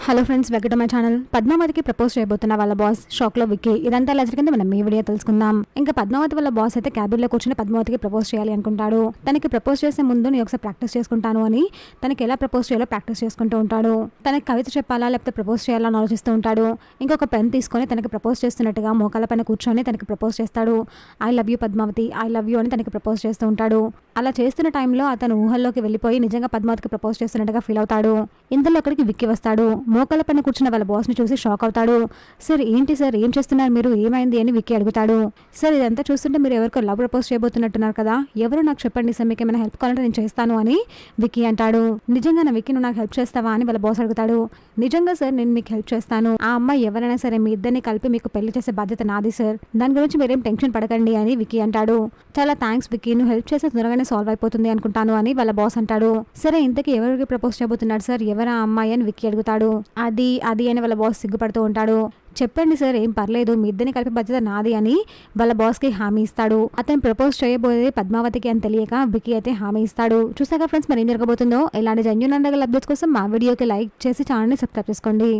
Hello friends, welcome to my channel. పద్మావతికి propose చేయబోతున్న వాళ్ళ బాస్ షాక్ లో విక్కీ. ఇదంతా ఎలా జరిగింది మనం ఈ వీడియో తెలుసుకుందాం. ఇంకా పద్మావతి వాళ్ళ బాస్ అయితే క్యాబిన్ లో కూర్చొని పద్మావతికి ప్రపోజ్ చేయాలి అనుకుంటాడు. తనకి ప్రపోజ్ చేసే ముందు నేను ఒకసారి ప్రాక్టీస్ చేసుకుంటాను అని తనకి ఎలా ప్రపోజ్ చేయాలో ప్రాక్టీస్ చేసుకుంటూ ఉంటాడు. తనకి కవిత చెప్పాలా లేకపోతే ప్రపోజ్ చేయాలా అని ఆలోచిస్తూ ఉంటాడు. ఇంకొక పెన్ తీసుకొని తనకి ప్రపోజ్ చేస్తున్నట్టుగా మోకాల పైన కూర్చొని తనకి ప్రపోజ్ చేస్తాడు. I love you Padmavati, I love you అని తనకి ప్రపోజ్ చేస్తూ ఉంటాడు. అలా చేస్తున్న టైంలో అతను ఊహల్లోకి వెళ్ళిపోయి నిజంగా పద్మావతికి ప్రపోజ్ చేస్తున్నట్టుగా ఫీల్ అవుతాడు. ఇంతలో అక్కడికి విక్కీ వస్తాడు. మోకాల పైన కూర్చున్న వాళ్ళ బాస్ ని చూసి షాక్ అవుతాడు. సార్ ఏంటి సార్, ఏం చేస్తున్నారు మీరు, ఏమైంది అని విక్కీ అడుగుతాడు. సార్ ఇదంతా చూస్తుంటే మీరు ఎవరికో లవ్ ప్రపోజ్ చేయబోతున్నట్టున్నారు కదా, ఎవరు నాకు చెప్పండి సార్, మీకు ఏమైనా హెల్ప్ కావాలంటే నేను చేస్తాను అని విక్కీ అంటాడు. నిజంగా నా విక్కీ నువ్వు నాకు హెల్ప్ చేస్తావా అని వాళ్ళ బాస్ అడుగుతాడు. నిజంగా సార్ నేను మీకు హెల్ప్ చేస్తాను, ఆ అమ్మాయి ఎవరైనా సరే మీ ఇద్దరిని కలిపి మీకు పెళ్లి చేసే బాధ్యత నాది సార్, దాని గురించి మీరేం టెన్షన్ పడకండి అని విక్కీ అంటాడు. చాలా థ్యాంక్స్ విక్కీ, నువ్వు హెల్ప్ చేస్తే త్వరగానే సాల్వ్ అయిపోతుంది అనుకుంటాను అని వాళ్ళ బాస్ అంటాడు. సరే ఇంతకీ ఎవరికి ప్రపోజ్ చేయబోతున్నాడు సార్, ఎవరా అమ్మాయి అని విక్కీ అడుగుతాడు. అది అది అని వాళ్ళ బాస్ సిగ్గుపడుతూ ఉంటాడు. చెప్పండి సార్, ఏం పర్లేదు, మీ ఇద్దరిని కలిపి బాధ్యత నాది అని వాళ్ళ బాస్ కి హామీ ఇస్తాడు. అతను ప్రపోజ్ చేయబోయేది పద్మావతికి అని తెలియక విక్కీ అయితే హామీ ఇస్తాడు. చూసాక ఫ్రెండ్స్ మరి ఏం జరగబోతుందో, ఇలాంటి జెన్యూన్ అండ్ అప్డేట్స్ కోసం మా వీడియోకి లైక్ చేసి ఛానల్ ని సబ్స్క్రైబ్ చేసుకోండి.